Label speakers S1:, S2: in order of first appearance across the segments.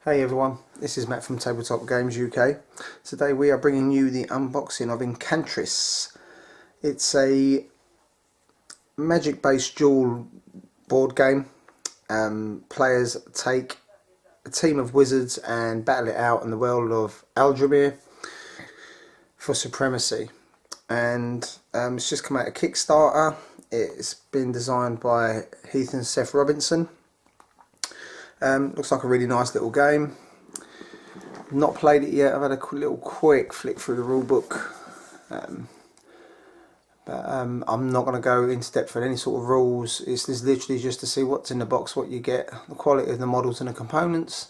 S1: Hey everyone, this is Matt from Tabletop Games UK. Today we are bringing you the unboxing of Incantris. It's a magic based duel board game. Players take a team of wizards and battle it out in the world of Aldramir for supremacy. And it's just come out of Kickstarter. It's been designed by Heath and Seth Robinson. Looks like a really nice little game. Not played it yet. I've had a little quick flick through the rulebook, but I'm not going to go into depth on any sort of rules. It's literally just to see what's in the box, what you get, the quality of the models and the components,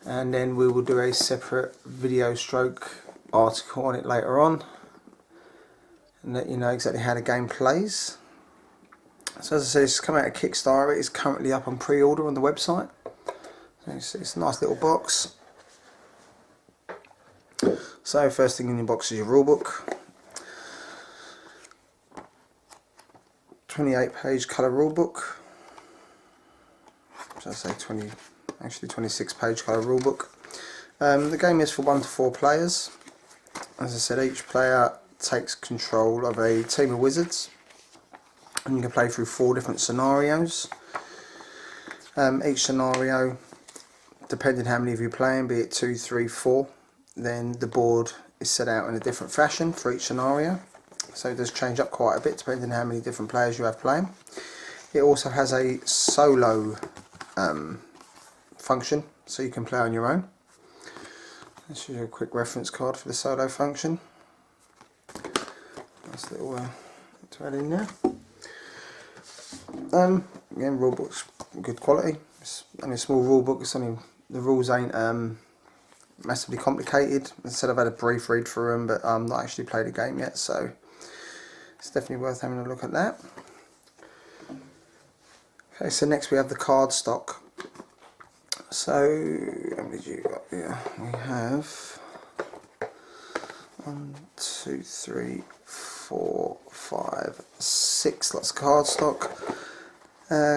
S1: and then we will do a separate video stroke article on it later on and let you know exactly how the game plays. So as I said, it's come out of Kickstarter. It's currently up on pre-order on the website. It's a nice little box. So first thing in your box is your rulebook. 28-page colour rulebook. Should I say 26-page colour rulebook. The game is for 1 to 4 players. As I said, each player takes control of a team of wizards, and you can play through 4 different scenarios. Each scenario, depending how many of you are playing, be it 2, 3, 4, then the board is set out in a different fashion for each scenario. So it does change up quite a bit depending on how many different players you have playing. It also has a solo function, so you can play on your own. This is a quick reference card for the solo function. Nice little to add in there. Again, rulebook's good quality. It's only a small rulebook. It's only, the rules ain't massively complicated. As I said, I've had a brief read through them, but I'm not actually played a game yet, so it's definitely worth having a look at that. Okay, so next we have the card stock. So how many have you got here? We have 1, 2, 3, 4, 5, 6 lots of card stock.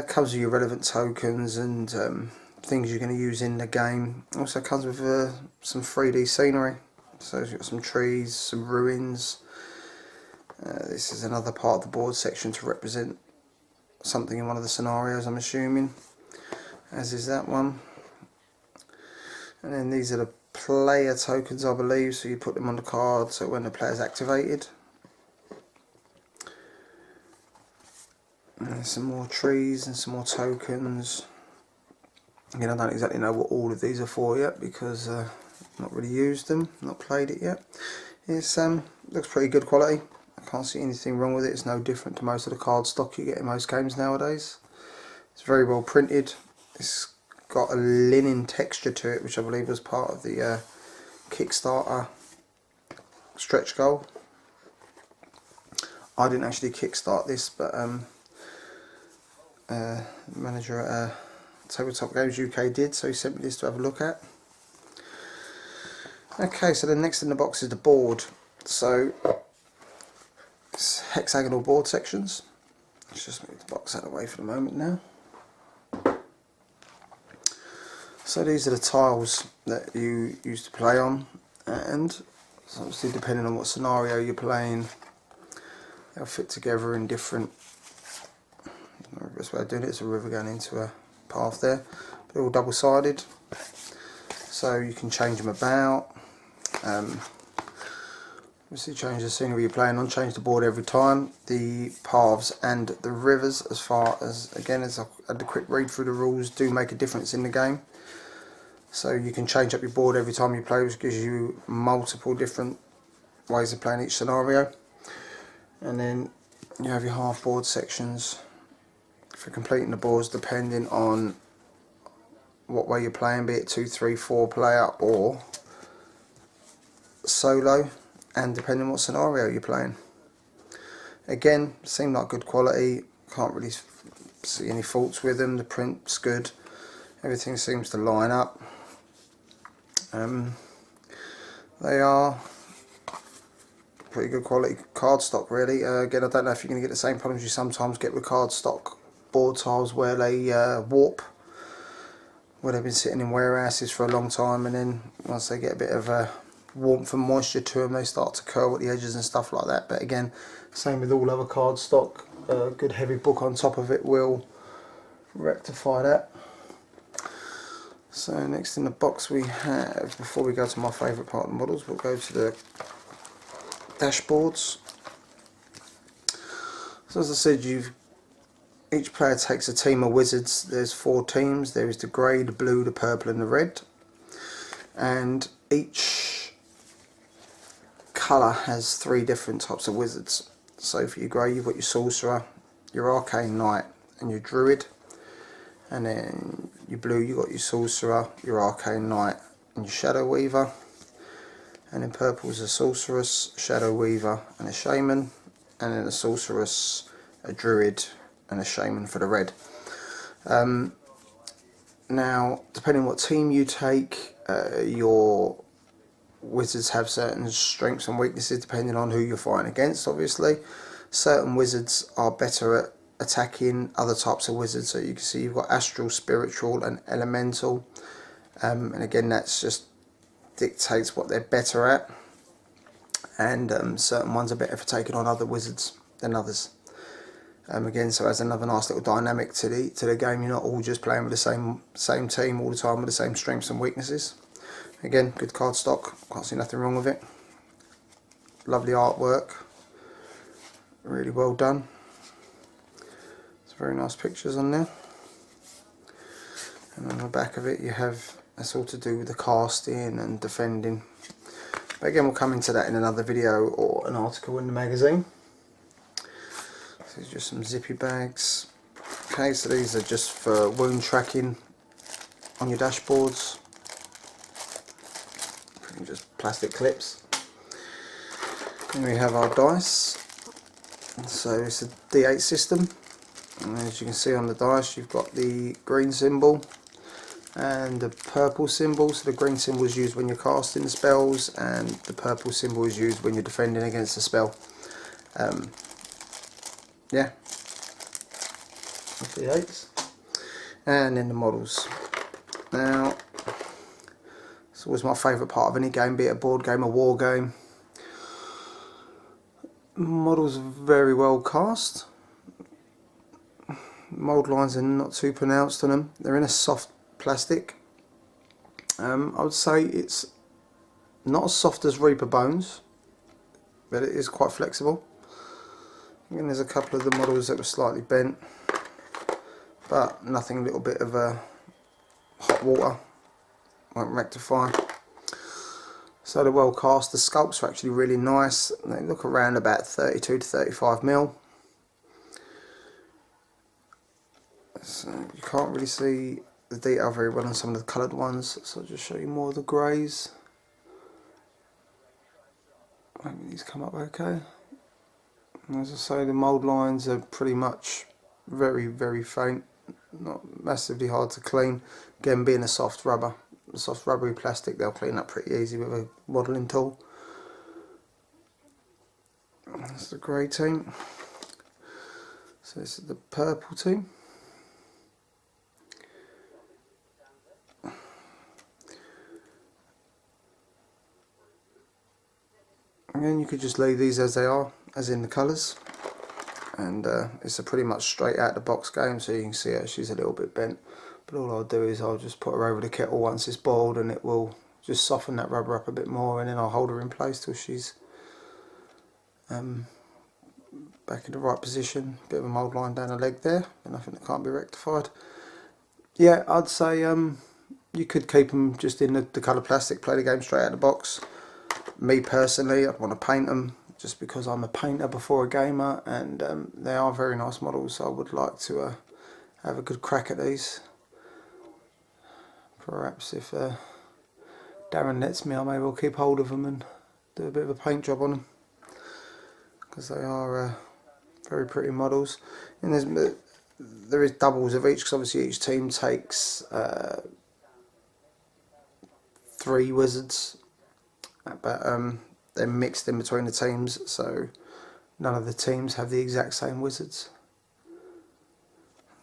S1: Comes with your relevant tokens and things you're going to use in the game. Also comes with some 3D scenery. So you've got some trees, some ruins. This is another part of the board section to represent something in one of the scenarios, I'm assuming, as is that one. And then these are the player tokens, I believe, so you put them on the card so when the player's activated. And some more trees and some more tokens. Again, I don't exactly know what all of these are for yet because I've not really used them, not played it yet. It's looks pretty good quality. I can't see anything wrong with it. It's no different to most of the card stock you get in most games nowadays. It's very well printed. It's got a linen texture to it, which I believe was part of the Kickstarter stretch goal. I didn't actually kickstart this, but manager at Tabletop Games UK did, so he sent me this to have a look at. Okay, so the next in the box is the board. So it's hexagonal board sections. Let's just move the box out of the way for the moment now. So these are the tiles that you used to play on, and obviously depending on what scenario you're playing, they'll fit together in different. The best way of doing it is a river going into a path there. They're all double-sided, so you can change them about. Obviously change the scenery you're playing on, change the board every time. The paths and the rivers, as far as, again, as I had a quick read through the rules, do make a difference in the game. So you can change up your board every time you play, which gives you multiple different ways of playing each scenario. And then you have your half board sections for completing the boards depending on what way you're playing, be it 2, 3, 4 player or solo, and depending on what scenario you're playing. Again, seem like good quality, can't really see any faults with them. The print's good, everything seems to line up. They are pretty good quality cardstock, really. Again, I don't know if you're going to get the same problems you sometimes get with cardstock board tiles where they warp where they've been sitting in warehouses for a long time, and then once they get a bit of warmth and moisture to them, they start to curl at the edges and stuff like that. But again, same with all other cardstock, a good heavy book on top of it will rectify that. So next in the box we have, before we go to my favourite part of the models, we'll go to the dashboards. So as I said, each player takes a team of wizards. There's 4 teams. There is the grey, the blue, the purple and the red. And each colour has 3 different types of wizards. So for your grey you've got your sorcerer, your arcane knight and your druid. And then your blue you've got your sorcerer, your arcane knight and your shadow weaver. And in purple is a sorceress, shadow weaver and a shaman. And then a sorceress, a druid and a shaman for the red. Now depending on what team you take, your wizards have certain strengths and weaknesses depending on who you're fighting against. Obviously certain wizards are better at attacking other types of wizards, so you can see you've got astral, spiritual and elemental, and again that's just dictates what they're better at, and certain ones are better for taking on other wizards than others. Again, so as another nice little dynamic to the game, you're not all just playing with the same team all the time with the same strengths and weaknesses. Again, good cardstock, can't see nothing wrong with it. Lovely artwork, really well done. Very nice pictures on there, and on the back of it you have, that's all to do with the casting and defending, but again we'll come into that in another video or an article in the magazine. So these are just some zippy bags. Okay, so these are just for wound tracking on your dashboards, just plastic clips. Then we have our dice, so it's a D8 system. And as you can see on the dice, you've got the green symbol and the purple symbol. So the green symbol is used when you're casting the spells, and the purple symbol is used when you're defending against the spell. Yeah, D8s, and then the models. Now, it's always my favourite part of any game, be it a board game or war game. Models are very well cast. Mould lines are not too pronounced on them. They're in a soft plastic. I would say it's not as soft as Reaper Bones, but it is quite flexible. And there's a couple of the models that were slightly bent, but nothing a little bit of hot water won't rectify. So they're well cast. The sculpts are actually really nice. They look around about 32 to 35 mil. So you can't really see the detail very well on some of the coloured ones, so I'll just show you more of the greys. Maybe these come up okay. And as I say, the mould lines are pretty much very faint, not massively hard to clean. Again, being a soft rubbery plastic, they'll clean up pretty easy with a modelling tool. That's the grey team. So this is the purple team. Again, you could just leave these as they are, as in the colours, and it's a pretty much straight out the box game, so you can see her, she's a little bit bent, but all I'll do is I'll just put her over the kettle once it's boiled, and it will just soften that rubber up a bit more, and then I'll hold her in place till she's back in the right position. Bit of a mould line down the leg there, but nothing that can't be rectified. Yeah, I'd say you could keep them just in the colour plastic, play the game straight out of the box. Me personally, I'd want to paint them just because I'm a painter before a gamer, and they are very nice models, so I would like to have a good crack at these. Perhaps if Darren lets me, I may well keep hold of them and do a bit of a paint job on them, because they are very pretty models. And there is doubles of each, because obviously each team takes 3 wizards, but they're mixed in between the teams, so none of the teams have the exact same wizards.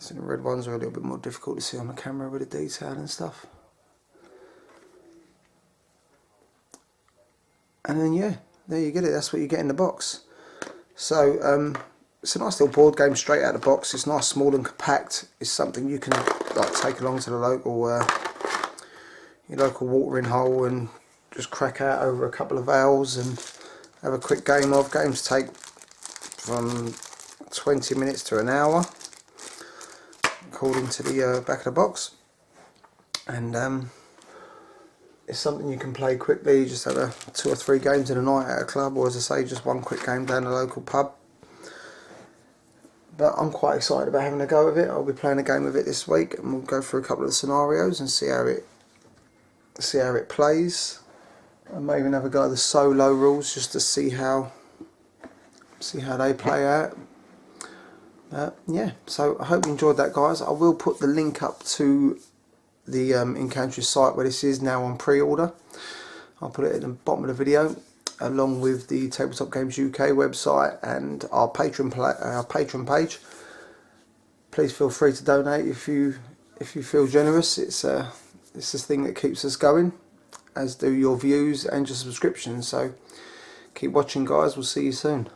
S1: So the red ones are a little bit more difficult to see on the camera with the detail and stuff. And then yeah, there you get it. That's what you get in the box. So it's a nice little board game straight out of the box. It's nice, small and compact. It's something you can like take along to the local your local watering hole and just crack out over a couple of hours and have a quick game of. Games take from 20 minutes to an hour according to the back of the box, and it's something you can play quickly. You just have 2 or 3 games in a night at a club, or as I say, just one quick game down the local pub. But I'm quite excited about having a go of it. I'll be playing a game of it this week, and we'll go through a couple of the scenarios and see how it plays. I may even have a go at the solo rules just to see how they play out. Yeah, so I hope you enjoyed that, guys. I will put the link up to the Incantris site where this is now on pre-order. I'll put it at the bottom of the video, along with the Tabletop Games UK website and our Patreon page. Please feel free to donate if you feel generous. It's this thing that keeps us going, as do your views and your subscriptions. So keep watching, guys. We'll see you soon.